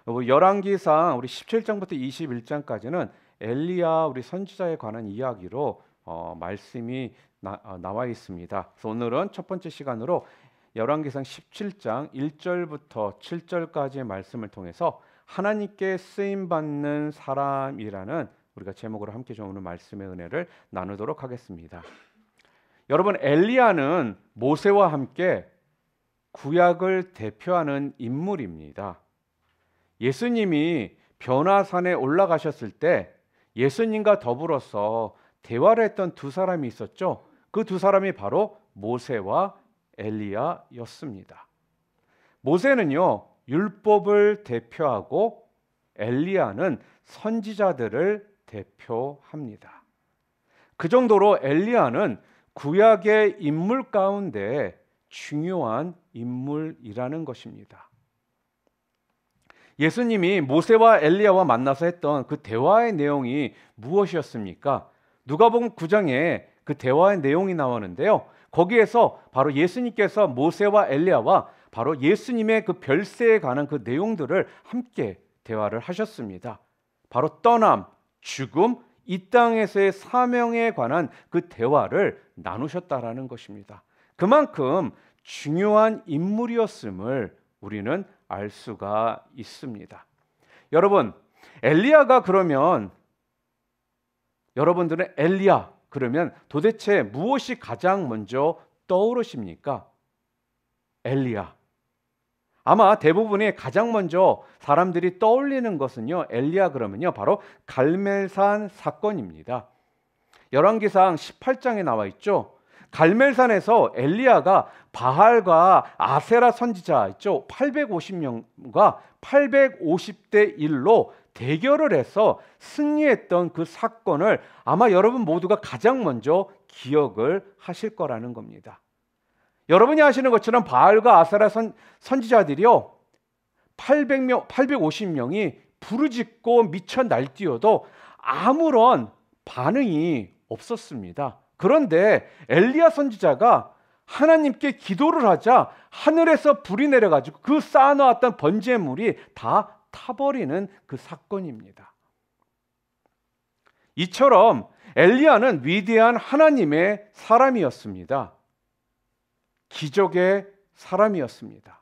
열왕기상 우리 17장부터 21장까지는 엘리야 우리 선지자에 관한 이야기로 말씀이 나와 있습니다. 그래서 오늘은 첫 번째 시간으로 열왕기상 17장 1절부터 7절까지의 말씀을 통해서 하나님께 쓰임 받는 사람이라는 우리가 제목으로 함께 좀 오늘 말씀의 은혜를 나누도록 하겠습니다. 여러분, 엘리야는 모세와 함께 구약을 대표하는 인물입니다. 예수님이 변화산에 올라가셨을 때 예수님과 더불어서 대화를 했던 두 사람이 있었죠. 그 두 사람이 바로 모세와 엘리야였습니다. 모세는요, 율법을 대표하고 엘리야는 선지자들을 대표합니다. 그 정도로 엘리야는 구약의 인물 가운데 중요한 인물이라는 것입니다. 예수님이 모세와 엘리야와 만나서 했던 그 대화의 내용이 무엇이었습니까? 누가복음 9장에 그 대화의 내용이 나오는데요. 거기에서 바로 예수님께서 모세와 엘리야와 바로 예수님의 그 별세에 관한 그 내용들을 함께 대화를 하셨습니다. 바로 떠남, 죽음, 이 땅에서의 사명에 관한 그 대화를 나누셨다라는 것입니다. 그만큼 중요한 인물이었음을 우리는 알 수가 있습니다. 여러분, 엘리야가 그러면 여러분들은 엘리야 그러면 도대체 무엇이 가장 먼저 떠오르십니까? 엘리야. 아마 대부분이 가장 먼저 사람들이 떠올리는 것은요, 엘리야 그러면요, 바로 갈멜산 사건입니다. 열왕기상 18장에 나와 있죠. 갈멜산에서 엘리야가 바알과 아세라 선지자 있죠. 850명과 850대 1로 대결을 해서 승리했던 그 사건을 아마 여러분 모두가 가장 먼저 기억을 하실 거라는 겁니다. 여러분이 아시는 것처럼 바알과 아세라 선지자들이요, 850명이 부르짖고 미쳐 날뛰어도 아무런 반응이 없었습니다. 그런데 엘리야 선지자가 하나님께 기도를 하자 하늘에서 불이 내려가지고 그 쌓아놓았던 번제물이 다 타버리는 그 사건입니다. 이처럼 엘리야는 위대한 하나님의 사람이었습니다. 기적의 사람이었습니다.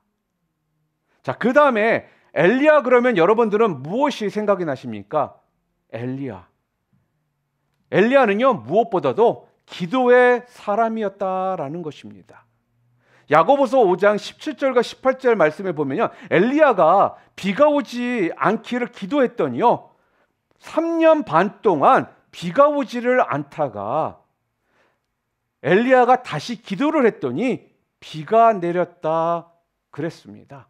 자, 그 다음에 엘리야 그러면 여러분들은 무엇이 생각이 나십니까? 엘리야는요, 무엇보다도 기도의 사람이었다라는 것입니다. 야고보서 5장 17절과 18절 말씀에 보면요, 엘리야가 비가 오지 않기를 기도했더니요, 3년 반 동안 비가 오지를 않다가 엘리야가 다시 기도를 했더니 비가 내렸다 그랬습니다.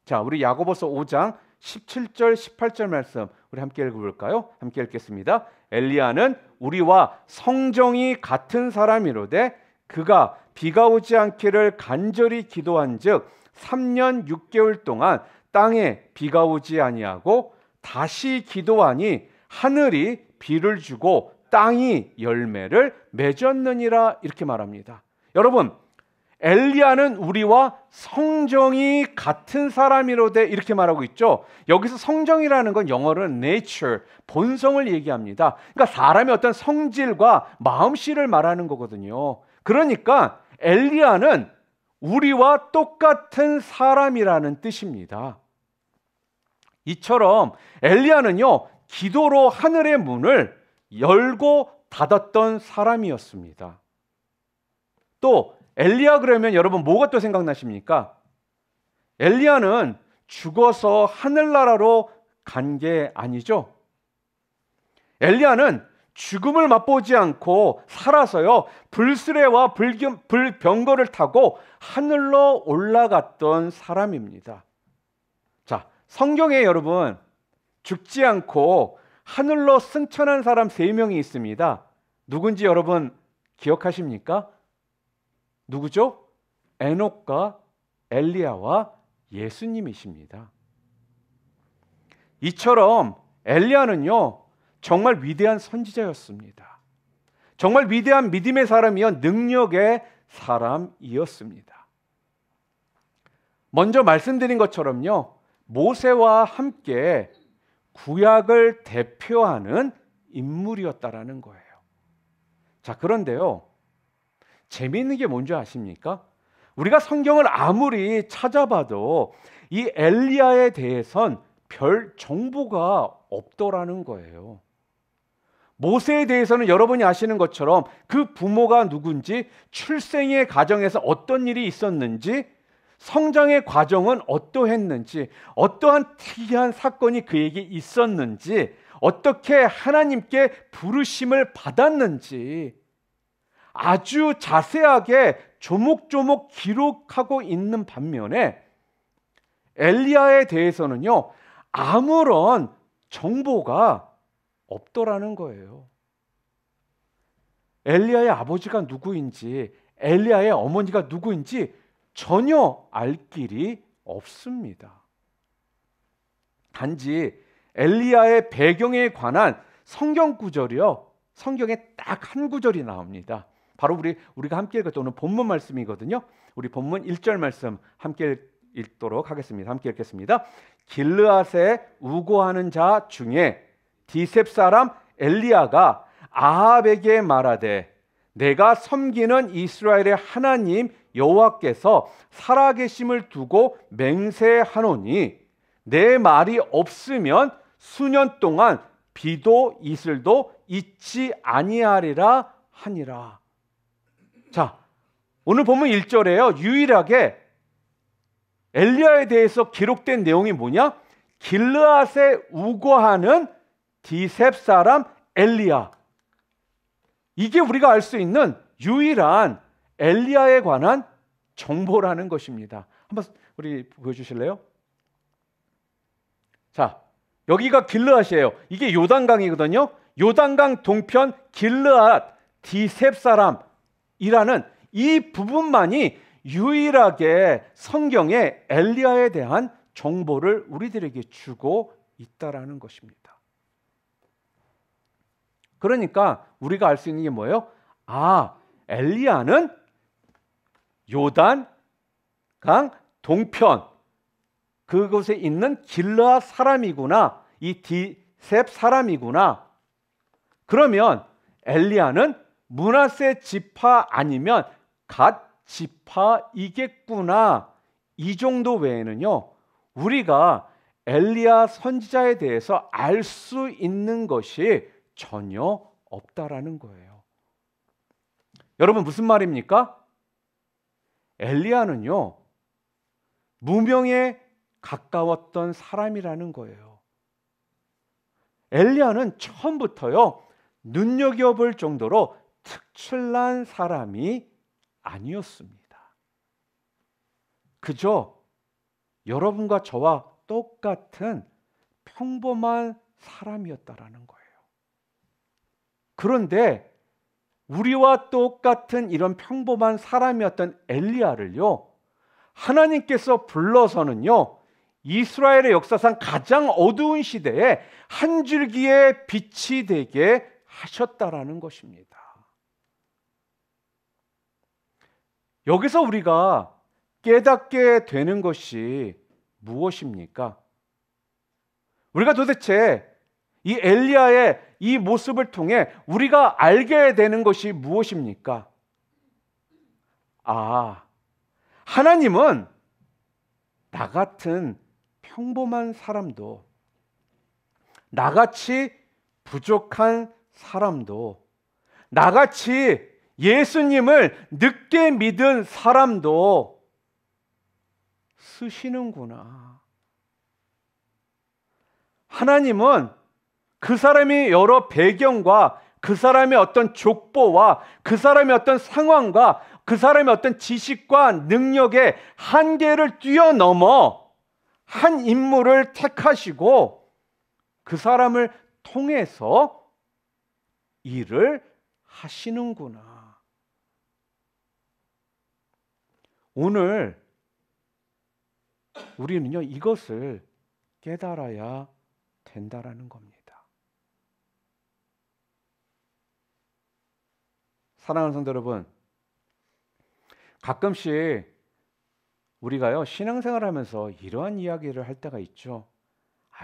자, 우리 야고보서 5장 17절 18절 말씀 우리 함께 읽어볼까요? 함께 읽겠습니다. 엘리야는 우리와 성정이 같은 사람이로되 그가 비가 오지 않기를 간절히 기도한즉 3년 6개월 동안 땅에 비가 오지 아니하고 다시 기도하니 하늘이 비를 주고 땅이 열매를 맺었느니라 이렇게 말합니다. 여러분, 엘리야는 우리와 성정이 같은 사람이로되 이렇게 말하고 있죠. 여기서 성정이라는 건 영어로는 nature, 본성을 얘기합니다. 그러니까 사람의 어떤 성질과 마음씨를 말하는 거거든요. 그러니까 엘리야는 우리와 똑같은 사람이라는 뜻입니다. 이처럼 엘리야는요, 기도로 하늘의 문을 열고 닫았던 사람이었습니다. 또 엘리야 그러면 여러분 뭐가 또 생각나십니까? 엘리야는 죽어서 하늘나라로 간 게 아니죠. 엘리야는 죽음을 맛보지 않고 살아서요, 불수레와 불병거를 타고 하늘로 올라갔던 사람입니다. 자, 성경에 여러분 죽지 않고 하늘로 승천한 사람 3명이 있습니다. 누군지 여러분 기억하십니까? 누구죠? 에녹과 엘리야와 예수님이십니다. 이처럼 엘리야는요, 정말 위대한 선지자였습니다. 정말 위대한 믿음의 사람이요, 능력의 사람이었습니다. 먼저 말씀드린 것처럼요, 모세와 함께 구약을 대표하는 인물이었다라는 거예요. 자, 그런데요. 재미있는 게 뭔지 아십니까? 우리가 성경을 아무리 찾아봐도 이 엘리야에 대해선 별 정보가 없더라는 거예요. 모세에 대해서는 여러분이 아시는 것처럼 그 부모가 누군지, 출생의 과정에서 어떤 일이 있었는지, 성장의 과정은 어떠했는지, 어떠한 특이한 사건이 그에게 있었는지, 어떻게 하나님께 부르심을 받았는지 아주 자세하게 조목조목 기록하고 있는 반면에 엘리야에 대해서는요, 아무런 정보가 없더라는 거예요. 엘리야의 아버지가 누구인지, 엘리야의 어머니가 누구인지 전혀 알 길이 없습니다. 단지 엘리야의 배경에 관한 성경 구절이요, 성경에 딱 한 구절이 나옵니다. 바로 우리가 함께 읽었던 오늘 본문 말씀이거든요. 우리 본문 1절 말씀 함께 읽도록 하겠습니다. 함께 읽겠습니다. 길르앗에 우고하는 자 중에 디셉 사람 엘리야가 아합에게 말하되 내가 섬기는 이스라엘의 하나님 여호와께서 살아계심을 두고 맹세하노니 내 말이 없으면 수년 동안 비도 이슬도 있지 아니하리라 하니라. 자, 오늘 본문 1절에요. 유일하게 엘리야에 대해서 기록된 내용이 뭐냐? 길르앗에 우거하는 디셉 사람 엘리야. 이게 우리가 알 수 있는 유일한 엘리야에 관한 정보라는 것입니다. 한번 우리 보여주실래요? 자, 여기가 길르앗이에요. 이게 요단강이거든요. 요단강 동편 길르앗 디셉 사람이라는 이 부분만이 유일하게 성경에 엘리야에 대한 정보를 우리들에게 주고 있다라는 것입니다. 그러니까 우리가 알 수 있는 게 뭐예요? 아, 엘리야는 요단 강 동편 그곳에 있는 길르앗 사람이구나. 이 디셉 사람이구나. 그러면 엘리야는 므낫세 지파 아니면 갓 지파이겠구나. 이 정도 외에는요, 우리가 엘리야 선지자에 대해서 알 수 있는 것이 전혀 없다라는 거예요. 여러분, 무슨 말입니까? 엘리야는요, 무명에 가까웠던 사람이라는 거예요. 엘리야는 처음부터요, 눈여겨볼 정도로 특출난 사람이 아니었습니다. 그저 여러분과 저와 똑같은 평범한 사람이었다라는 거예요. 그런데 우리와 똑같은 이런 평범한 사람이었던 엘리야를요, 하나님께서 불러서는요, 이스라엘의 역사상 가장 어두운 시대에 한 줄기의 빛이 되게 하셨다라는 것입니다. 여기서 우리가 깨닫게 되는 것이 무엇입니까? 우리가 도대체 이 엘리야의 이 모습을 통해 우리가 알게 되는 것이 무엇입니까? 아, 하나님은 나 같은 평범한 사람도, 나같이 부족한 사람도, 나같이 예수님을 늦게 믿은 사람도 쓰시는구나. 하나님은 그 사람이 여러 배경과 그 사람의 어떤 족보와 그 사람의 어떤 상황과 그 사람의 어떤 지식과 능력의 한계를 뛰어넘어 한 인물을 택하시고 그 사람을 통해서 일을 하시는구나. 오늘 우리는요, 이것을 깨달아야 된다라는 겁니다. 사랑하는 성도 여러분, 가끔씩 우리가요, 신앙생활을 하면서 이러한 이야기를 할 때가 있죠.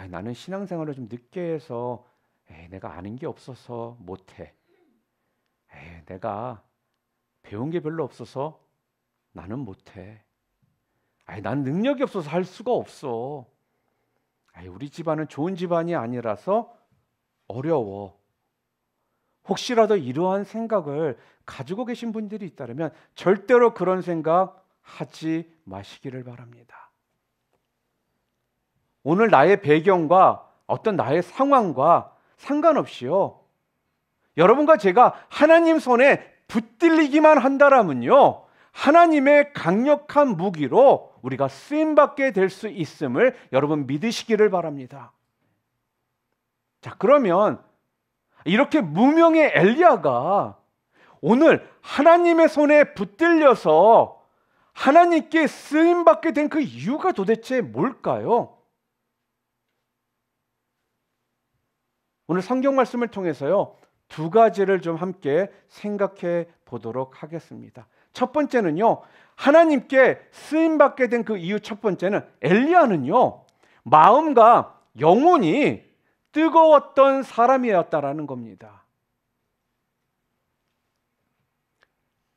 나는 신앙생활을 좀 늦게 해서 내가 아는 게 없어서 못해. 내가 배운 게 별로 없어서 나는 못해. 난 능력이 없어서 할 수가 없어. 우리 집안은 좋은 집안이 아니라서 어려워. 혹시라도 이러한 생각을 가지고 계신 분들이 있다면 절대로 그런 생각 하지 마시기를 바랍니다. 오늘 나의 배경과 어떤 나의 상황과 상관없이요, 여러분과 제가 하나님 손에 붙들리기만 한다라면요, 하나님의 강력한 무기로 우리가 쓰임받게 될 수 있음을 여러분 믿으시기를 바랍니다. 자, 그러면 이렇게 무명의 엘리야가 오늘 하나님의 손에 붙들려서 하나님께 쓰임받게 된 그 이유가 도대체 뭘까요? 오늘 성경 말씀을 통해서요, 두 가지를 좀 함께 생각해 보도록 하겠습니다. 첫 번째는요, 하나님께 쓰임받게 된 그 이유 첫 번째는, 엘리야는요, 마음과 영혼이 뜨거웠던 사람이었다라는 겁니다.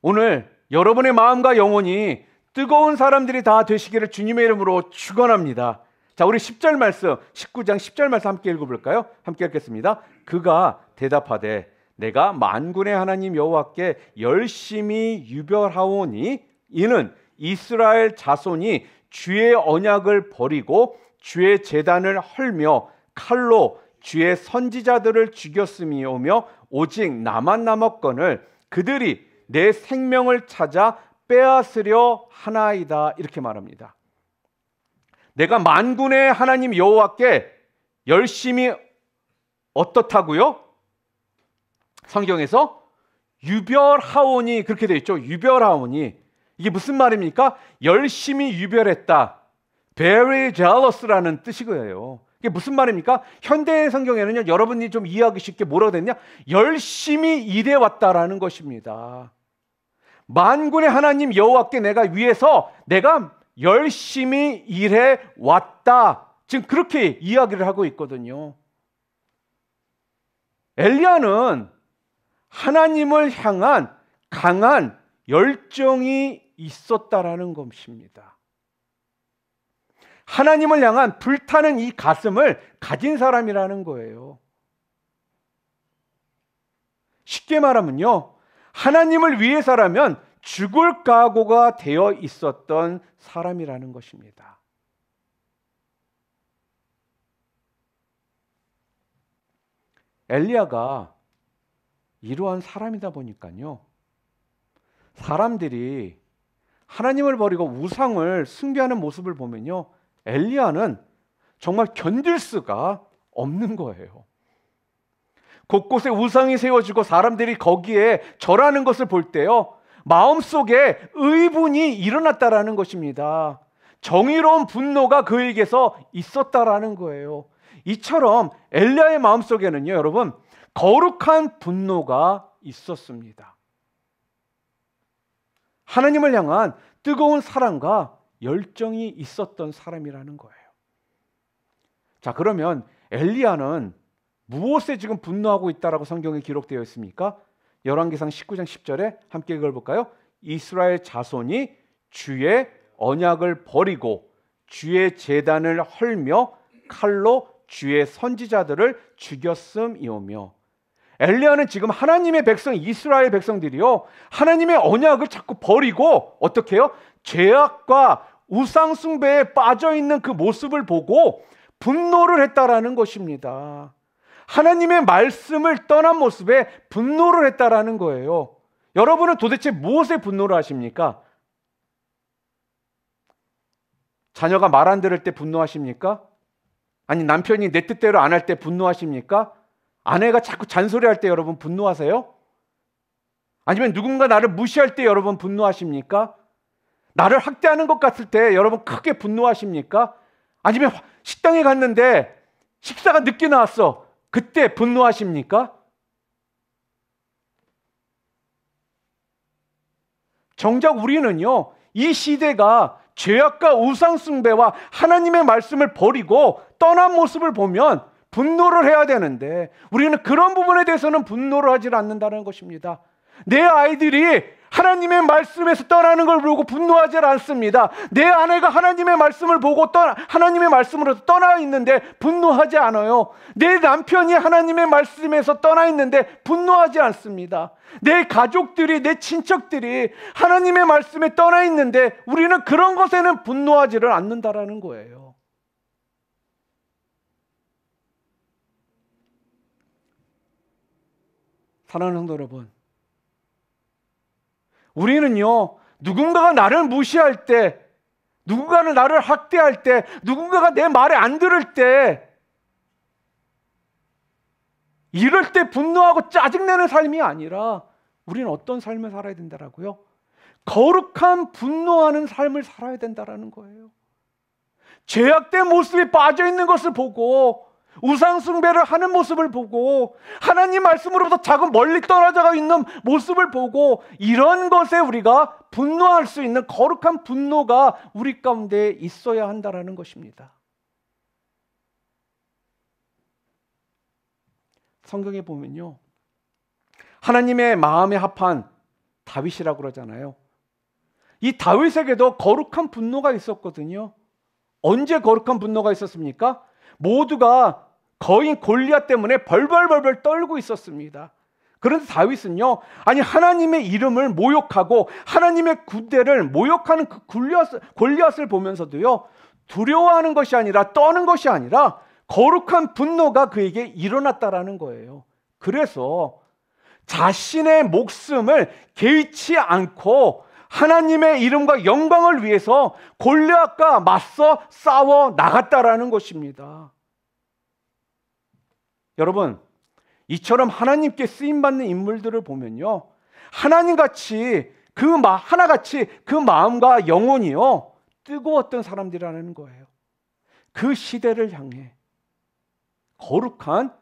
오늘 여러분의 마음과 영혼이 뜨거운 사람들이 다 되시기를 주님의 이름으로 축원합니다. 자, 우리 10절 말씀, 19장 10절 말씀 함께 읽어볼까요? 함께 읽겠습니다. 그가 대답하되 내가 만군의 하나님 여호와께 열심히 유별하오니 이는 이스라엘 자손이 주의 언약을 버리고 주의 제단을 헐며 칼로 주의 선지자들을 죽였음이오며 오직 나만 남았거늘 그들이 내 생명을 찾아 빼앗으려 하나이다. 이렇게 말합니다. 내가 만군의 하나님 여호와께 열심히 어떻다고요? 성경에서 유별하오니 그렇게 되어 있죠. 유별하오니 이게 무슨 말입니까? 열심히 유별했다. Very jealous라는 뜻이고요. 이게 무슨 말입니까? 현대 성경에는요, 여러분이 좀 이해하기 쉽게 뭐라고 됐냐? 열심히 일해왔다라는 것입니다. 만군의 하나님 여호와께 내가 위해서 내가 열심히 일해왔다. 지금 그렇게 이야기를 하고 있거든요. 엘리야는 하나님을 향한 강한 열정이 있었다라는 것입니다. 하나님을 향한 불타는 이 가슴을 가진 사람이라는 거예요. 쉽게 말하면요, 하나님을 위해서라면 죽을 각오가 되어 있었던 사람이라는 것입니다. 엘리야가 이러한 사람이다 보니까요, 사람들이 하나님을 버리고 우상을 숭배하는 모습을 보면요, 엘리야는 정말 견딜 수가 없는 거예요. 곳곳에 우상이 세워지고 사람들이 거기에 절하는 것을 볼 때요, 마음속에 의분이 일어났다라는 것입니다. 정의로운 분노가 그에게서 있었다라는 거예요. 이처럼 엘리야의 마음속에는요, 여러분, 거룩한 분노가 있었습니다. 하나님을 향한 뜨거운 사랑과 열정이 있었던 사람이라는 거예요. 자, 그러면 엘리야는 무엇에 지금 분노하고 있다라고 성경에 기록되어 있습니까? 열왕기상 19장 10절에 함께 읽어볼까요? 이스라엘 자손이 주의 언약을 버리고 주의 제단을 헐며 칼로 주의 선지자들을 죽였음이오며, 엘리야는 지금 하나님의 백성 이스라엘 백성들이요, 하나님의 언약을 자꾸 버리고 어떻게 해요? 죄악과 우상 숭배에 빠져 있는 그 모습을 보고 분노를 했다라는 것입니다. 하나님의 말씀을 떠난 모습에 분노를 했다라는 거예요. 여러분은 도대체 무엇에 분노를 하십니까? 자녀가 말 안 들을 때 분노하십니까? 아니, 남편이 내 뜻대로 안 할 때 분노하십니까? 아내가 자꾸 잔소리할 때 여러분 분노하세요? 아니면 누군가 나를 무시할 때 여러분 분노하십니까? 나를 학대하는 것 같을 때 여러분 크게 분노하십니까? 아니면 식당에 갔는데 식사가 늦게 나왔어. 그때 분노하십니까? 정작 우리는요, 이 시대가 죄악과 우상 숭배와 하나님의 말씀을 버리고 떠난 모습을 보면 분노를 해야 되는데 우리는 그런 부분에 대해서는 분노를 하지 않는다는 것입니다. 내 아이들이 하나님의 말씀에서 떠나는 걸 보고 분노하지 않습니다. 내 아내가 하나님의 말씀을 보고 하나님의 말씀으로 떠나 있는데 분노하지 않아요. 내 남편이 하나님의 말씀에서 떠나 있는데 분노하지 않습니다. 내 가족들이, 내 친척들이 하나님의 말씀에 떠나 있는데 우리는 그런 것에는 분노하지를 않는다라는 거예요. 사랑하는 성도 여러분, 우리는요, 누군가가 나를 무시할 때, 누군가는 나를 학대할 때, 누군가가 내 말에 안 들을 때, 이럴 때 분노하고 짜증내는 삶이 아니라 우리는 어떤 삶을 살아야 된다라고요? 거룩한 분노하는 삶을 살아야 된다라는 거예요. 죄악된 모습에 빠져 있는 것을 보고 우상 숭배를 하는 모습을 보고 하나님 말씀으로부터 자꾸 멀리 떨어져 있는 모습을 보고 이런 것에 우리가 분노할 수 있는 거룩한 분노가 우리 가운데 있어야 한다라는 것입니다. 성경에 보면요, 하나님의 마음에 합한 다윗이라고 그러잖아요. 이 다윗에게도 거룩한 분노가 있었거든요. 언제 거룩한 분노가 있었습니까? 모두가 거인 골리앗 때문에 벌벌벌벌 떨고 있었습니다. 그런데 다윗은요, 아니 하나님의 이름을 모욕하고 하나님의 군대를 모욕하는 그 골리앗을 보면서도요, 두려워하는 것이 아니라 떠는 것이 아니라 거룩한 분노가 그에게 일어났다라는 거예요. 그래서 자신의 목숨을 개의치 않고 하나님의 이름과 영광을 위해서 골리앗과 맞서 싸워 나갔다라는 것입니다. 여러분, 이처럼 하나님께 쓰임받는 인물들을 보면요, 하나님같이 하나같이 그 마음과 영혼이요 뜨거웠던 사람들이라는 거예요. 그 시대를 향해 거룩한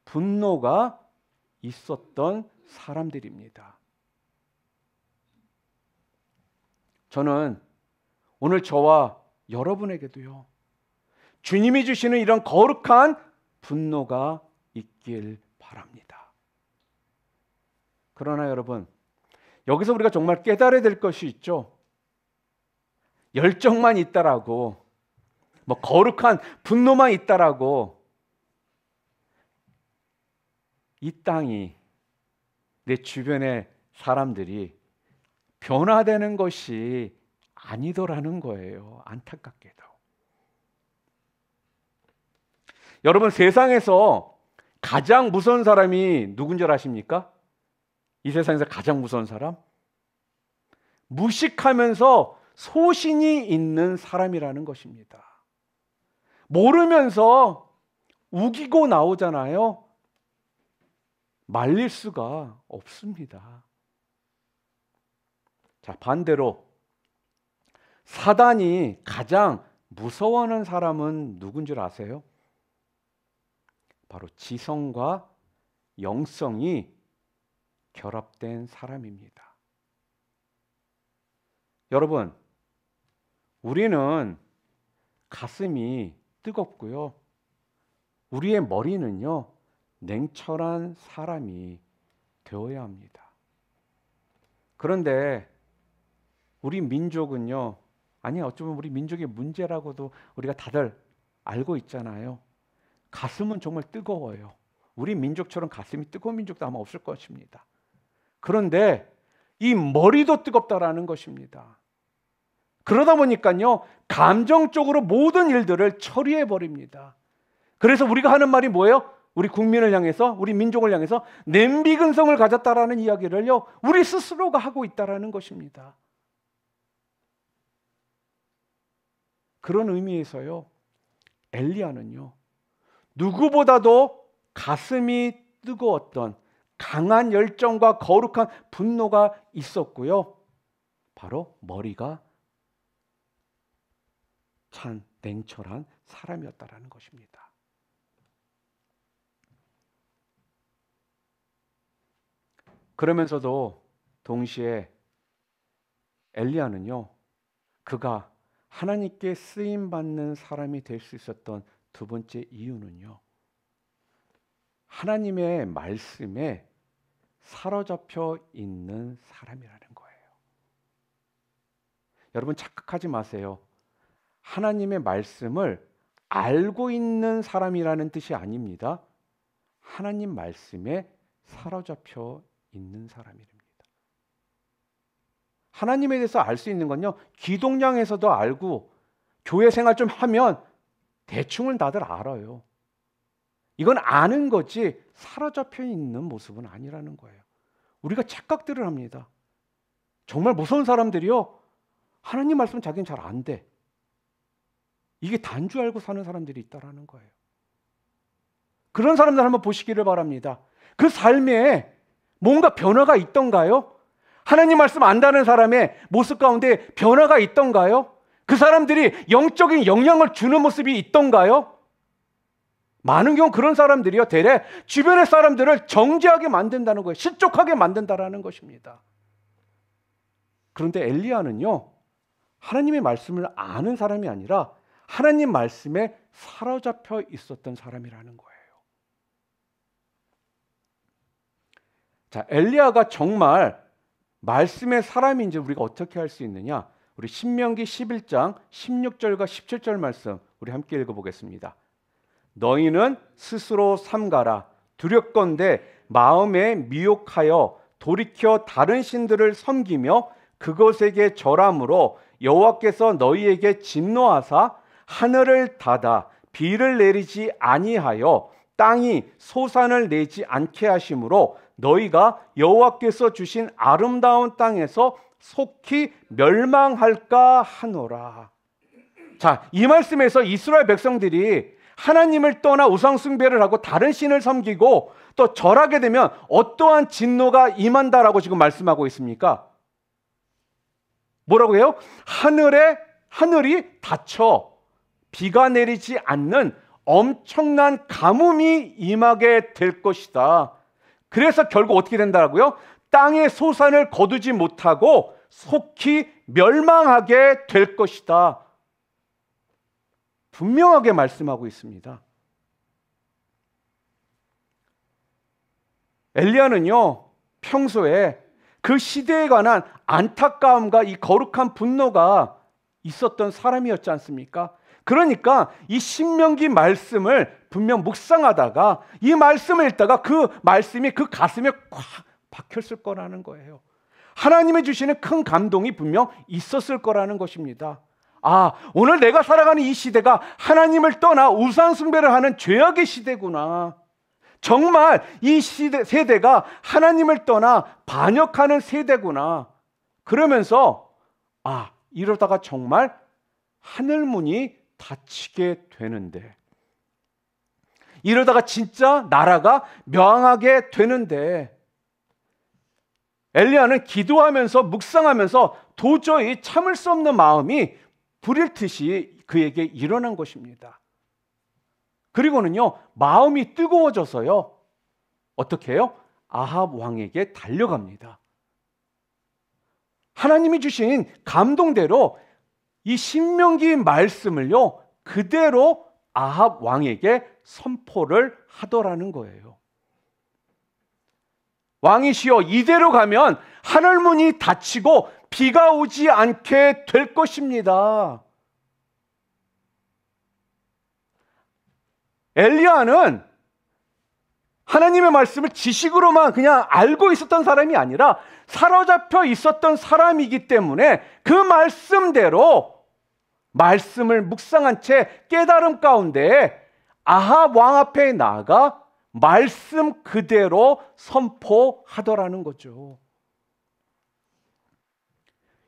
분노가 있었던 사람들입니다. 저는 오늘 저와 여러분에게도요, 주님이 주시는 이런 거룩한 분노가 있길 바랍니다. 그러나 여러분, 여기서 우리가 정말 깨달아야 될 것이 있죠. 열정만 있다라고, 거룩한 분노만 있다라고 이 땅이, 내 주변의 사람들이 변화되는 것이 아니더라는 거예요. 안타깝게도. 여러분, 세상에서 가장 무서운 사람이 누군 줄 아십니까? 이 세상에서 가장 무서운 사람? 무식하면서 소신이 있는 사람이라는 것입니다. 모르면서 우기고 나오잖아요. 말릴 수가 없습니다. 자, 반대로 사단이 가장 무서워하는 사람은 누군 줄 아세요? 바로 지성과 영성이 결합된 사람입니다. 여러분, 우리는 가슴이 뜨겁고요, 우리의 머리는요 냉철한 사람이 되어야 합니다. 그런데 우리 민족은요, 아니 어쩌면 우리 민족의 문제라고도 우리가 다들 알고 있잖아요. 가슴은 정말 뜨거워요. 우리 민족처럼 가슴이 뜨거운 민족도 아마 없을 것입니다. 그런데 이 머리도 뜨겁다라는 것입니다. 그러다 보니까요, 감정적으로 모든 일들을 처리해 버립니다. 그래서 우리가 하는 말이 뭐예요? 우리 국민을 향해서, 우리 민족을 향해서 냄비 근성을 가졌다라는 이야기를요, 우리 스스로가 하고 있다라는 것입니다. 그런 의미에서요, 엘리야는요, 누구보다도 가슴이 뜨거웠던 강한 열정과 거룩한 분노가 있었고요, 바로 머리가 찬 냉철한 사람이었다라는 것입니다. 그러면서도 동시에 엘리야는요, 그가 하나님께 쓰임 받는 사람이 될 수 있었던 두 번째 이유는요, 하나님의 말씀에 사로잡혀 있는 사람이라는 거예요. 여러분 착각하지 마세요. 하나님의 말씀을 알고 있는 사람이라는 뜻이 아닙니다. 하나님 말씀에 사로잡혀 있는 사람입니다. 하나님에 대해서 알 수 있는 건요, 기독량에서도 알고 교회 생활 좀 하면 대충은 다들 알아요. 이건 아는 거지 사로잡혀 있는 모습은 아니라는 거예요. 우리가 착각들을 합니다. 정말 무서운 사람들이요, 하나님 말씀 자기는 잘 안 돼. 이게 단 줄 알고 사는 사람들이 있다라는 거예요. 그런 사람들 한번 보시기를 바랍니다. 그 삶에 뭔가 변화가 있던가요? 하나님 말씀 안다는 사람의 모습 가운데 변화가 있던가요? 그 사람들이 영적인 영향을 주는 모습이 있던가요? 많은 경우 그런 사람들이요, 대래 주변의 사람들을 정죄하게 만든다는 거예요. 실족하게 만든다라는 것입니다. 그런데 엘리야는요, 하나님의 말씀을 아는 사람이 아니라 하나님 말씀에 사로잡혀 있었던 사람이라는 거예요. 자, 엘리야가 정말 말씀의 사람인지 우리가 어떻게 할 수 있느냐? 우리 신명기 11장 16절과 17절 말씀 우리 함께 읽어보겠습니다. 너희는 스스로 삼가라. 두렵건대 마음에 미혹하여 돌이켜 다른 신들을 섬기며 그것에게 절함으로 여호와께서 너희에게 진노하사 하늘을 닫아 비를 내리지 아니하여 땅이 소산을 내지 않게 하심으로 너희가 여호와께서 주신 아름다운 땅에서 속히 멸망할까 하노라. 자, 이 말씀에서 이스라엘 백성들이 하나님을 떠나 우상 숭배를 하고 다른 신을 섬기고 또 절하게 되면 어떠한 진노가 임한다라고 지금 말씀하고 있습니까? 뭐라고 해요? 하늘이 닫혀 비가 내리지 않는 엄청난 가뭄이 임하게 될 것이다. 그래서 결국 어떻게 된다고요? 땅의 소산을 거두지 못하고 속히 멸망하게 될 것이다. 분명하게 말씀하고 있습니다. 엘리야는요, 평소에 그 시대에 관한 안타까움과 이 거룩한 분노가 있었던 사람이었지 않습니까? 그러니까 이 신명기 말씀을 분명 묵상하다가 이 말씀을 읽다가 그 말씀이 그 가슴에 꽉 박혔을 거라는 거예요. 하나님이 주시는 큰 감동이 분명 있었을 거라는 것입니다. 아, 오늘 내가 살아가는 이 시대가 하나님을 떠나 우상 숭배를 하는 죄악의 시대구나. 정말 이 세대가 하나님을 떠나 반역하는 세대구나. 그러면서 이러다가 정말 하늘문이 닫히게 되는데, 이러다가 진짜 나라가 멸망하게 되는데, 엘리야는 기도하면서 묵상하면서 도저히 참을 수 없는 마음이 불일듯이 그에게 일어난 것입니다. 그리고는요, 마음이 뜨거워져서요, 어떻게 해요? 아합 왕에게 달려갑니다. 하나님이 주신 감동대로 이 신명기 말씀을요, 그대로 아합 왕에게 선포를 하더라는 거예요. 왕이시여, 이대로 가면 하늘문이 닫히고 비가 오지 않게 될 것입니다. 엘리야는 하나님의 말씀을 지식으로만 그냥 알고 있었던 사람이 아니라 사로잡혀 있었던 사람이기 때문에 그 말씀대로 말씀을 묵상한 채 깨달음 가운데 아합 왕 앞에 나아가 말씀 그대로 선포하더라는 거죠.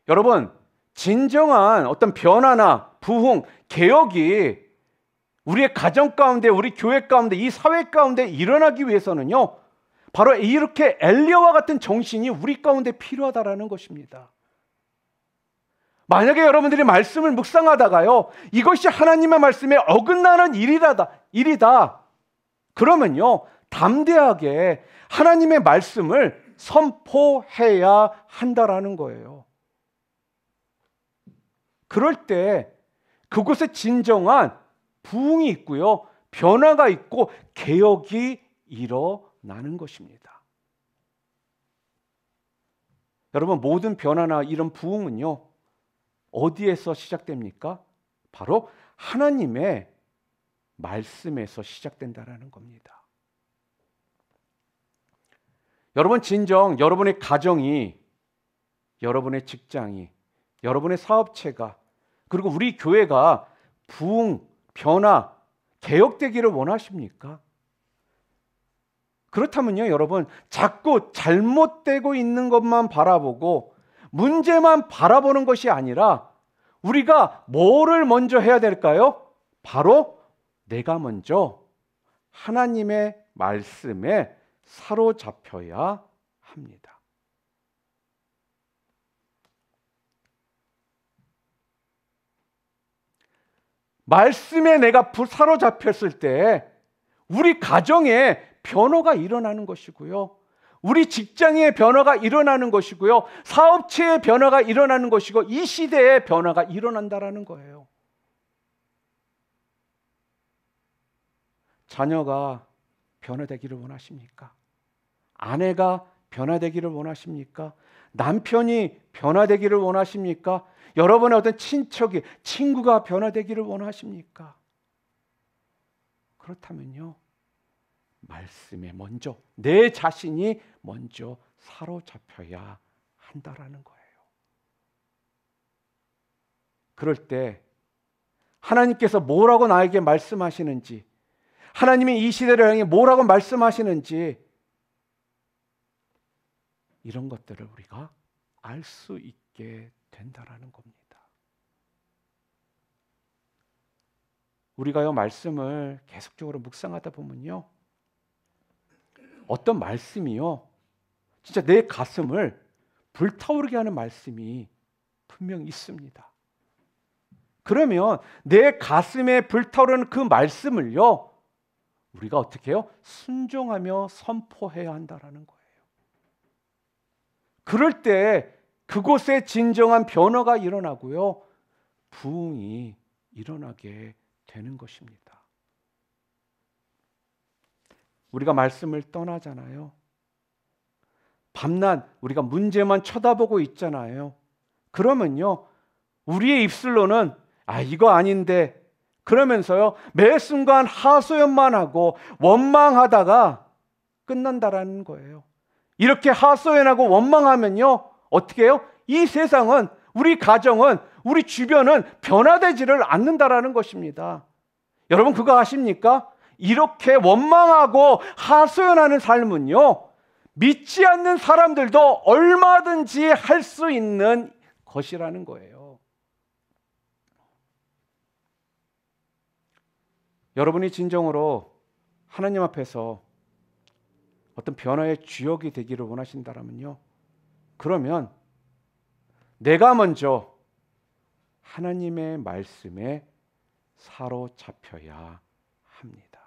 여러분, 진정한 어떤 변화나 부흥, 개혁이 우리의 가정 가운데, 우리 교회 가운데, 이 사회 가운데 일어나기 위해서는요, 바로 이렇게 엘리야와 같은 정신이 우리 가운데 필요하다라는 것입니다. 만약에 여러분들이 말씀을 묵상하다가요, 이것이 하나님의 말씀에 어긋나는 일이다. 그러면요, 담대하게 하나님의 말씀을 선포해야 한다라는 거예요. 그럴 때 그곳에 진정한 부흥이 있고요. 변화가 있고 개혁이 일어나는 것입니다. 여러분, 모든 변화나 이런 부흥은요, 어디에서 시작됩니까? 바로 하나님의 말씀에서 시작된다라는 겁니다. 여러분, 진정 여러분의 가정이, 여러분의 직장이, 여러분의 사업체가, 그리고 우리 교회가 부흥, 변화, 개혁되기를 원하십니까? 그렇다면요, 여러분, 자꾸 잘못되고 있는 것만 바라보고 문제만 바라보는 것이 아니라 우리가 뭐를 먼저 해야 될까요? 바로 내가 먼저 하나님의 말씀에 사로잡혀야 합니다. 말씀에 내가 사로잡혔을 때 우리 가정에 변화가 일어나는 것이고요. 우리 직장의 변화가 일어나는 것이고요. 사업체의 변화가 일어나는 것이고 이 시대의 변화가 일어난다라는 거예요. 자녀가 변화되기를 원하십니까? 아내가 변화되기를 원하십니까? 남편이 변화되기를 원하십니까? 여러분의 어떤 친척이, 친구가 변화되기를 원하십니까? 그렇다면요, 말씀에 먼저 내 자신이 먼저 사로잡혀야 한다라는 거예요. 그럴 때 하나님께서 뭐라고 나에게 말씀하시는지, 하나님이 이 시대를 향해 뭐라고 말씀하시는지, 이런 것들을 우리가 알 수 있게 된다라는 겁니다. 우리가요, 말씀을 계속적으로 묵상하다 보면요, 어떤 말씀이요, 진짜 내 가슴을 불타오르게 하는 말씀이 분명히 있습니다. 그러면 내 가슴에 불타오르는 그 말씀을요, 우리가 어떻게 해요? 순종하며 선포해야 한다라는 거예요. 그럴 때 그곳에 진정한 변화가 일어나고요, 부흥이 일어나게 되는 것입니다. 우리가 말씀을 떠나잖아요. 밤낮 우리가 문제만 쳐다보고 있잖아요. 그러면요, 우리의 입술로는 이거 아닌데, 그러면서요, 매 순간 하소연만 하고 원망하다가 끝난다라는 거예요. 이렇게 하소연하고 원망하면요, 어떻게 해요? 이 세상은, 우리 가정은, 우리 주변은 변화되지를 않는다라는 것입니다. 여러분, 그거 아십니까? 이렇게 원망하고 하소연하는 삶은요, 믿지 않는 사람들도 얼마든지 할 수 있는 것이라는 거예요. 여러분이 진정으로 하나님 앞에서 어떤 변화의 주역이 되기를 원하신다면요, 그러면 내가 먼저 하나님의 말씀에 사로잡혀야 합니다.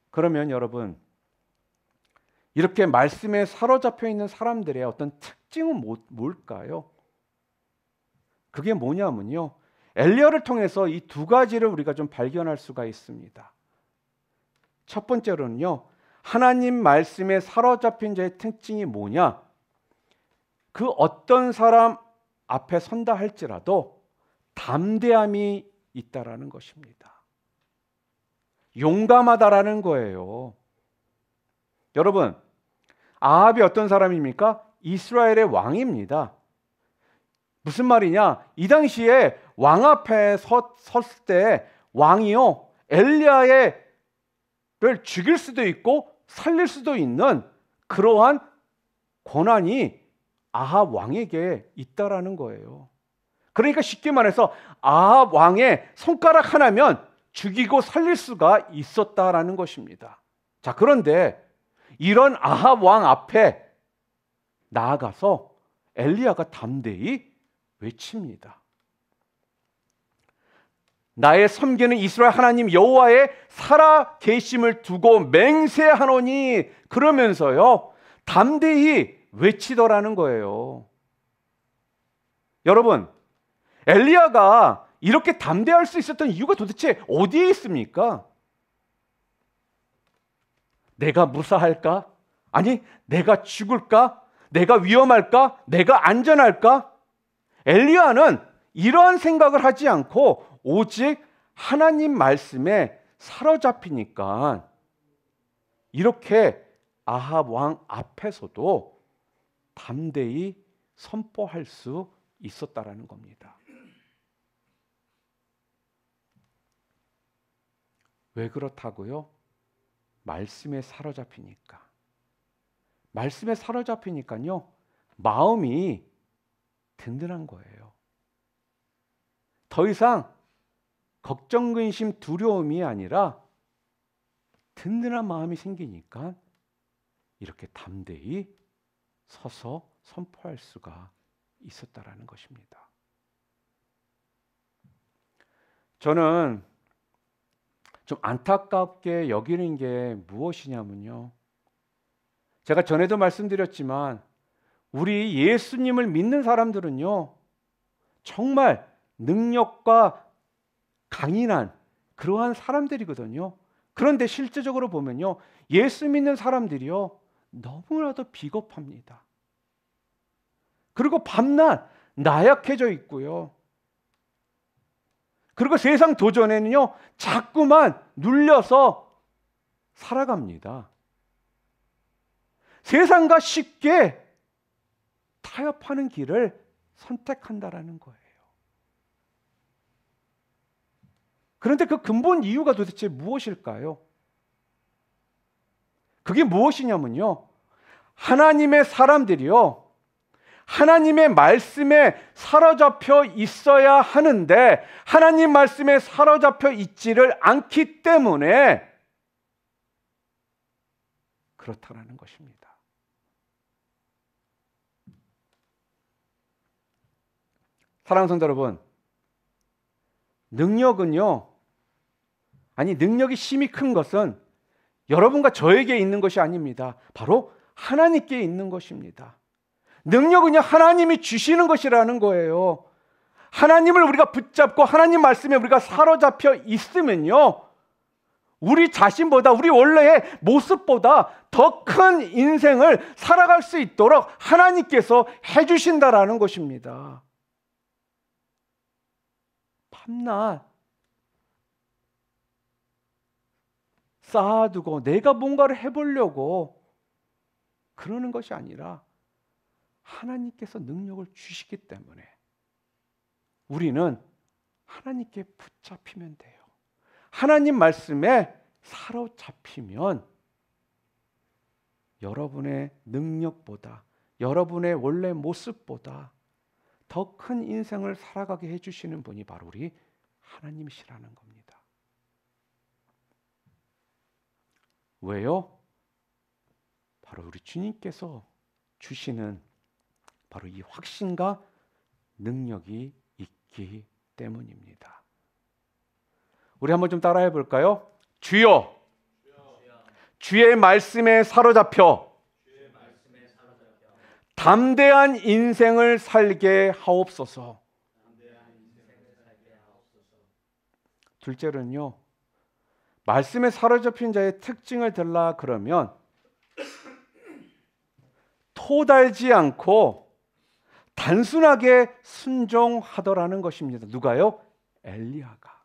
그러면 여러분, 이렇게 말씀에 사로잡혀 있는 사람들의 어떤 특징은 뭘까요? 그게 뭐냐면요, 엘리야를 통해서 이 두 가지를 우리가 좀 발견할 수가 있습니다. 첫 번째로는요, 하나님 말씀에 사로잡힌 자의 특징이 뭐냐? 그 어떤 사람 앞에 선다 할지라도 담대함이 있다라는 것입니다. 용감하다라는 거예요. 여러분, 아합이 어떤 사람입니까? 이스라엘의 왕입니다. 무슨 말이냐? 이 당시에 왕 앞에 섰을 때 왕이요, 엘리야를 죽일 수도 있고 살릴 수도 있는 그러한 권한이 아합 왕에게 있다라는 거예요. 그러니까 쉽게 말해서 아합 왕의 손가락 하나면 죽이고 살릴 수가 있었다라는 것입니다. 자, 그런데 이런 아합 왕 앞에 나아가서 엘리야가 담대히 외칩니다. 나의 섬기는 이스라엘 하나님 여호와의 살아 계심을 두고 맹세하노니, 그러면서요, 담대히 외치더라는 거예요. 여러분, 엘리야가 이렇게 담대할 수 있었던 이유가 도대체 어디에 있습니까? 내가 무사할까? 아니, 내가 죽을까? 내가 위험할까? 내가 안전할까? 엘리야는 이러한 생각을 하지 않고 오직 하나님 말씀에 사로잡히니까 이렇게 아합 왕 앞에서도 담대히 선포할 수 있었다라는 겁니다. 왜 그렇다고요? 말씀에 사로잡히니까. 말씀에 사로잡히니까요, 마음이 든든한 거예요. 더 이상 걱정, 근심, 두려움이 아니라 든든한 마음이 생기니까 이렇게 담대히 서서 선포할 수가 있었다라는 것입니다. 저는 좀 안타깝게 여기는 게 무엇이냐면요, 제가 전에도 말씀드렸지만 우리 예수님을 믿는 사람들은요, 정말 능력과 강인한 그러한 사람들이거든요. 그런데 실제적으로 보면요, 예수 믿는 사람들이요, 너무나도 비겁합니다. 그리고 밤낮 나약해져 있고요. 그리고 세상 도전에는요, 자꾸만 눌려서 살아갑니다. 세상과 쉽게 타협하는 길을 선택한다라는 거예요. 그런데 그 근본 이유가 도대체 무엇일까요? 그게 무엇이냐면요, 하나님의 사람들이요, 하나님의 말씀에 사로잡혀 있어야 하는데 하나님 말씀에 사로잡혀 있지를 않기 때문에 그렇다라는 것입니다. 사랑하는 성도 여러분, 능력은요, 능력이 심히 큰 것은 여러분과 저에게 있는 것이 아닙니다. 바로 하나님께 있는 것입니다. 능력은요, 하나님이 주시는 것이라는 거예요. 하나님을 우리가 붙잡고 하나님 말씀에 우리가 사로잡혀 있으면요, 우리 자신보다, 우리 원래의 모습보다 더 큰 인생을 살아갈 수 있도록 하나님께서 해주신다라는 것입니다. 밤낮 쌓아두고 내가 뭔가를 해보려고 그러는 것이 아니라 하나님께서 능력을 주시기 때문에 우리는 하나님께 붙잡히면 돼요. 하나님 말씀에 사로잡히면 여러분의 능력보다, 여러분의 원래 모습보다 더 큰 인생을 살아가게 해주시는 분이 바로 우리 하나님이시라는 겁니다. 왜요? 바로 우리 주님께서 주시는 바로 이 확신과 능력이 있기 때문입니다. 우리 한번 좀 따라해 볼까요? 주여, 주의 말씀에 사로잡혀 담대한 인생을 살게 하옵소서. 둘째로는요, 말씀에 사로잡힌 자의 특징을 들라 그러면 토달지 않고 단순하게 순종하더라는 것입니다. 누가요? 엘리야가.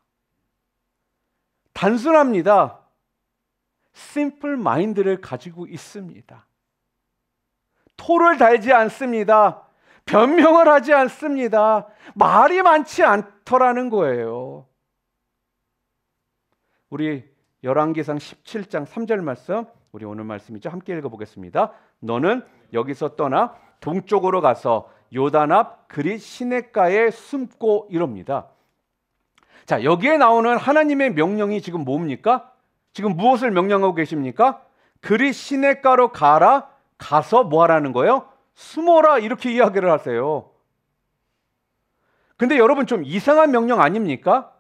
단순합니다. 심플 마인드를 가지고 있습니다. 토를 달지 않습니다. 변명을 하지 않습니다. 말이 많지 않더라는 거예요. 우리 열왕기상 17장 3절 말씀, 우리 오늘 말씀이죠. 함께 읽어보겠습니다. 너는 여기서 떠나 동쪽으로 가서 요단 앞 그릿 시냇가에 숨고 이럽니다. 자, 여기에 나오는 하나님의 명령이 지금 뭡니까? 지금 무엇을 명령하고 계십니까? 그릿 시냇가로 가라. 가서 뭐 하라는 거예요? 숨어라, 이렇게 이야기를 하세요. 근데 여러분, 좀 이상한 명령 아닙니까?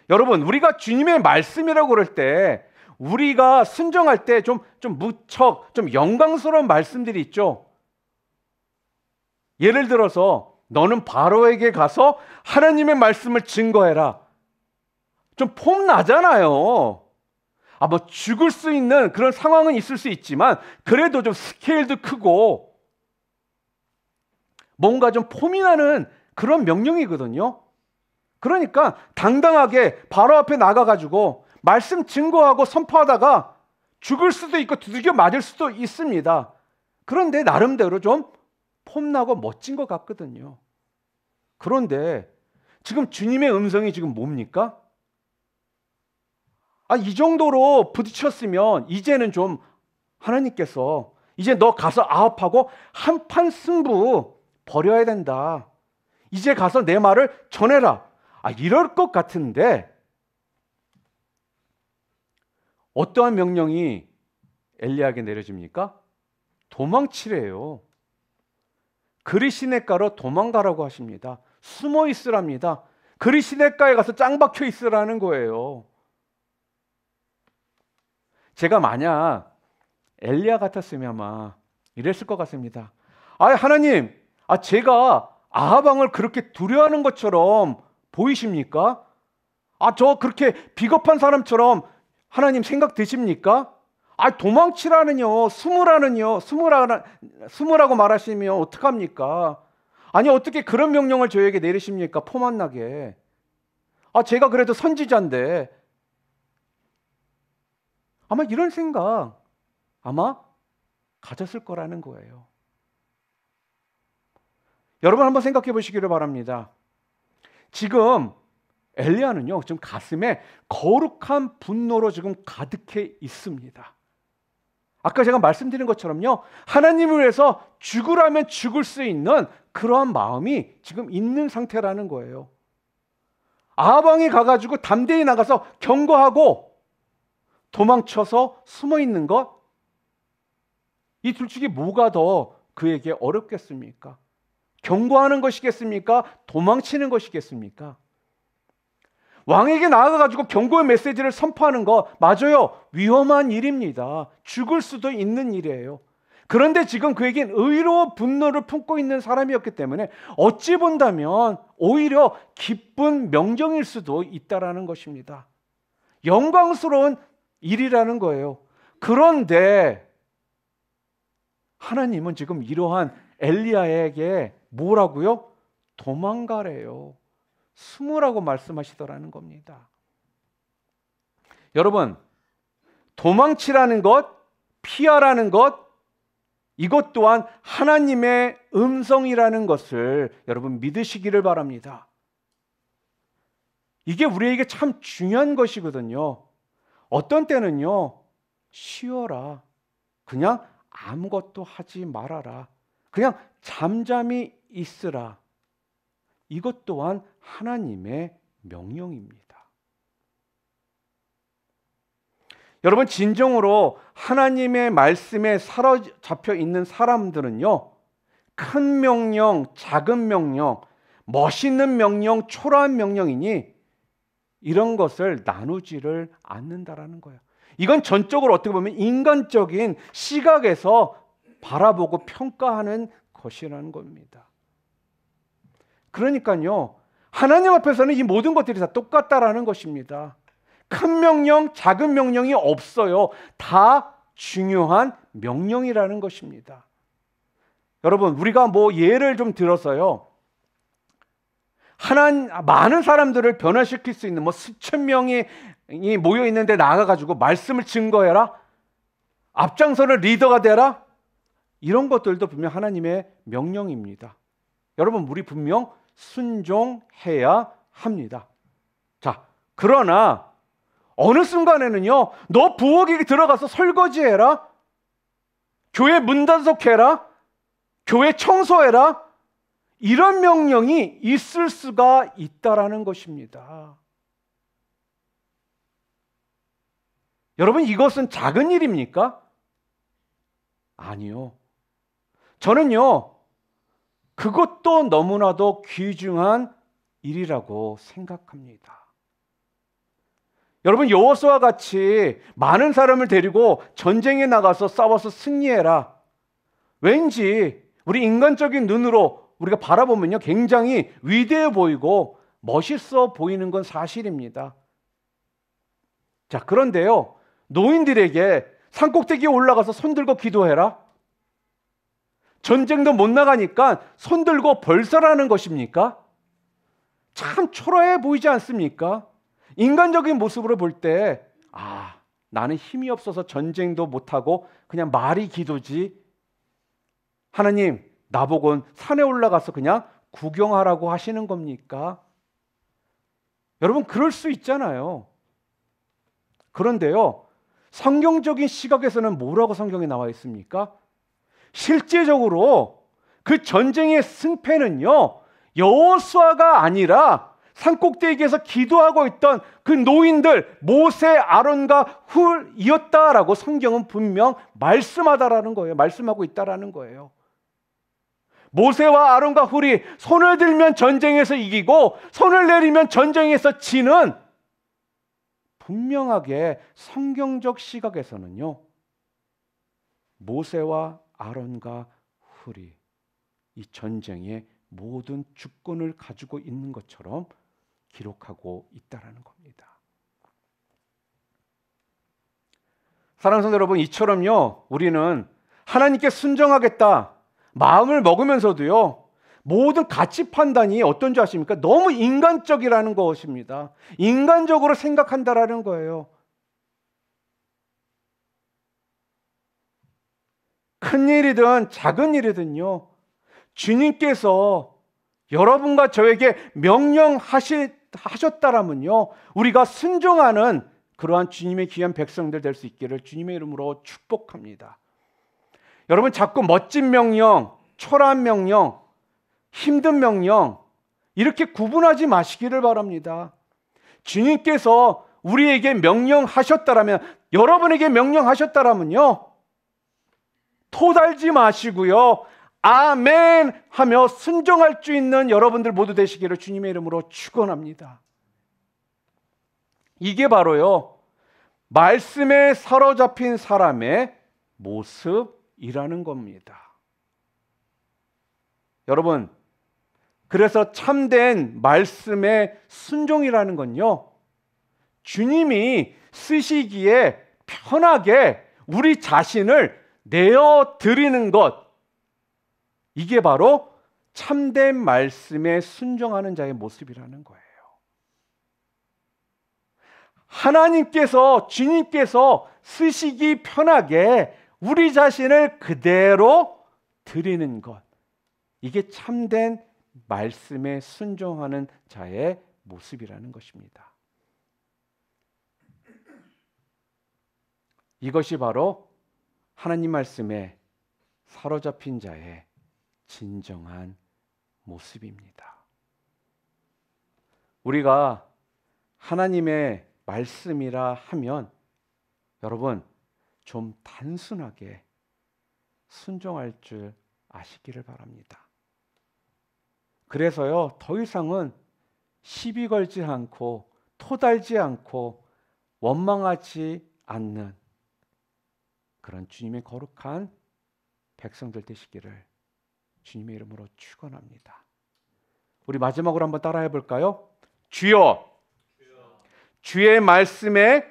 여러분, 우리가 주님의 말씀이라고 그럴 때 우리가 순종할 때 좀 무척 좀 영광스러운 말씀들이 있죠. 예를 들어서 너는 바로에게 가서 하나님의 말씀을 증거해라. 좀 폼 나잖아요. 뭐 죽을 수 있는 그런 상황은 있을 수 있지만 그래도 좀 스케일도 크고 뭔가 좀 폼이 나는 그런 명령이거든요. 그러니까 당당하게 바로 앞에 나가가지고 말씀 증거하고 선포하다가 죽을 수도 있고 두들겨 맞을 수도 있습니다. 그런데 나름대로 좀 폼나고 멋진 것 같거든요. 그런데 지금 주님의 음성이 지금 뭡니까? 이 정도로 부딪혔으면 이제는 좀 하나님께서 이제 너 가서 아합하고 한판 승부 벌여야 된다. 이제 가서 내 말을 전해라. 이럴 것 같은데 어떠한 명령이 엘리야에게 내려집니까? 도망치래요. 그리 시냇가로 도망가라고 하십니다. 숨어 있으랍니다. 그리 시냇가에 가서 짱 박혀 있으라는 거예요. 제가 만약 엘리야 같았으면 아마 이랬을 것 같습니다. 하나님, 제가 아합 왕을 그렇게 두려워하는 것처럼 보이십니까? 저 그렇게 비겁한 사람처럼 하나님 생각되십니까? 도망치라는요, 숨으라고 말하시면 어떡합니까? 어떻게 그런 명령을 저에게 내리십니까? 폼 안 나게. 제가 그래도 선지자인데. 아마 이런 생각 가졌을 거라는 거예요. 여러분 한번 생각해 보시기를 바랍니다. 지금 엘리야는요, 지금 가슴에 거룩한 분노로 지금 가득해 있습니다. 아까 제가 말씀드린 것처럼요, 하나님을 위해서 죽으라면 죽을 수 있는 그러한 마음이 지금 있는 상태라는 거예요. 아합 왕이 가가지고 담대히 나가서 경고하고 도망쳐서 숨어 있는 것, 이 둘 중에 뭐가 더 그에게 어렵겠습니까? 경고하는 것이겠습니까? 도망치는 것이겠습니까? 왕에게 나아가가지고 경고의 메시지를 선포하는 거 맞아요. 위험한 일입니다. 죽을 수도 있는 일이에요. 그런데 지금 그에겐 의로운 분노를 품고 있는 사람이었기 때문에 어찌 본다면 오히려 기쁜 명령일 수도 있다라는 것입니다. 영광스러운 일이라는 거예요. 그런데 하나님은 지금 이러한 엘리야에게 뭐라고요? 도망가래요. 숨으라고 말씀하시더라는 겁니다. 여러분, 도망치라는 것, 피하라는 것, 이것 또한 하나님의 음성이라는 것을 여러분 믿으시기를 바랍니다. 이게 우리에게 참 중요한 것이거든요. 어떤 때는요, 쉬어라. 그냥 아무것도 하지 말아라. 그냥 잠잠히 있으라. 이것 또한 하나님의 명령입니다. 여러분, 진정으로 하나님의 말씀에 사로잡혀 있는 사람들은요, 큰 명령, 작은 명령, 멋있는 명령, 초라한 명령이니 이런 것을 나누지를 않는다라는 거예요. 이건 전적으로 어떻게 보면 인간적인 시각에서 바라보고 평가하는 것이라는 겁니다. 그러니까요, 하나님 앞에서는 이 모든 것들이 다 똑같다라는 것입니다. 큰 명령, 작은 명령이 없어요. 다 중요한 명령이라는 것입니다. 여러분, 우리가 예를 좀 들어서요, 많은 사람들을 변화시킬 수 있는 수천 명이 모여 있는데 나가가지고 말씀을 증거해라, 앞장서는 리더가 되라, 이런 것들도 분명 하나님의 명령입니다. 여러분, 우리 분명 순종해야 합니다. 자, 그러나 어느 순간에는요, 너 부엌에 들어가서 설거지해라, 교회 문 단속해라, 교회 청소해라, 이런 명령이 있을 수가 있다라는 것입니다. 여러분, 이것은 작은 일입니까? 아니요. 저는요, 그것도 너무나도 귀중한 일이라고 생각합니다. 여러분, 여호수아와 같이 많은 사람을 데리고 전쟁에 나가서 싸워서 승리해라. 왠지 우리 인간적인 눈으로 우리가 바라보면요, 굉장히 위대해 보이고 멋있어 보이는 건 사실입니다. 자, 그런데요, 노인들에게 산꼭대기에 올라가서 손 들고 기도해라, 전쟁도 못 나가니까 손 들고 벌써라는 것입니까? 참 초라해 보이지 않습니까? 인간적인 모습으로 볼 때, 나는 힘이 없어서 전쟁도 못하고 그냥 말이 기도지, 하나님 나보고는 산에 올라가서 그냥 구경하라고 하시는 겁니까? 여러분, 그럴 수 있잖아요. 그런데요, 성경적인 시각에서는 뭐라고 성경에 나와 있습니까? 실제적으로 그 전쟁의 승패는요, 여호수아가 아니라 산꼭대기에서 기도하고 있던 그 노인들 모세, 아론과 훌이었다라고 성경은 분명 말씀하다라는 거예요. 말씀하고 있다라는 거예요. 모세와 아론과 훌이 손을 들면 전쟁에서 이기고 손을 내리면 전쟁에서 지는, 분명하게 성경적 시각에서는요, 모세와 아론과 훌이 이 전쟁의 모든 주권을 가지고 있는 것처럼 기록하고 있다라는 겁니다. 사랑하는 성도 여러분, 이처럼요, 우리는 하나님께 순종하겠다 마음을 먹으면서도요, 모든 가치 판단이 어떤 줄 아십니까? 너무 인간적이라는 것입니다. 인간적으로 생각한다라는 거예요. 큰 일이든 작은 일이든요, 주님께서 여러분과 저에게 명령하셨다라면요, 우리가 순종하는 그러한 주님의 귀한 백성들 될 수 있기를 주님의 이름으로 축복합니다. 여러분, 자꾸 멋진 명령, 초라한 명령, 힘든 명령 이렇게 구분하지 마시기를 바랍니다. 주님께서 우리에게 명령하셨다라면, 여러분에게 명령하셨다라면요, 토달지 마시고요, 아멘 하며 순종할 수 있는 여러분들 모두 되시기를 주님의 이름으로 축원합니다. 이게 바로요, 말씀에 사로잡힌 사람의 모습이라는 겁니다. 여러분, 그래서 참된 말씀의 순종이라는 건요, 주님이 쓰시기에 편하게 우리 자신을 내어 드리는 것, 이게 바로 참된 말씀에 순종하는 자의 모습이라는 거예요. 하나님께서, 주님께서 쓰시기 편하게 우리 자신을 그대로 드리는 것, 이게 참된 말씀에 순종하는 자의 모습이라는 것입니다. 이것이 바로 하나님 말씀에 사로잡힌 자의 진정한 모습입니다. 우리가 하나님의 말씀이라 하면 여러분, 좀 단순하게 순종할 줄 아시기를 바랍니다. 그래서요, 더 이상은 시비 걸지 않고 토달지 않고 원망하지 않는 그런 주님의 거룩한 백성들 되시기를 주님의 이름으로 축원합니다. 우리 마지막으로 한번 따라해 볼까요? 주여, 주의 말씀에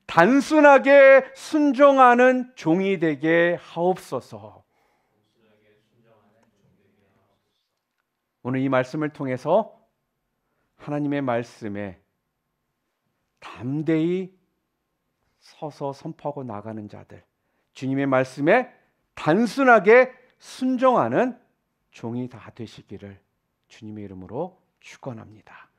단순하게 순종하는 종이 되게 하옵소서. 오늘 이 말씀을 통해서 하나님의 말씀에 담대히 서서 선포하고 나가는 자들, 주님의 말씀에 단순하게 순종하는 종이 다 되시기를 주님의 이름으로 축원합니다.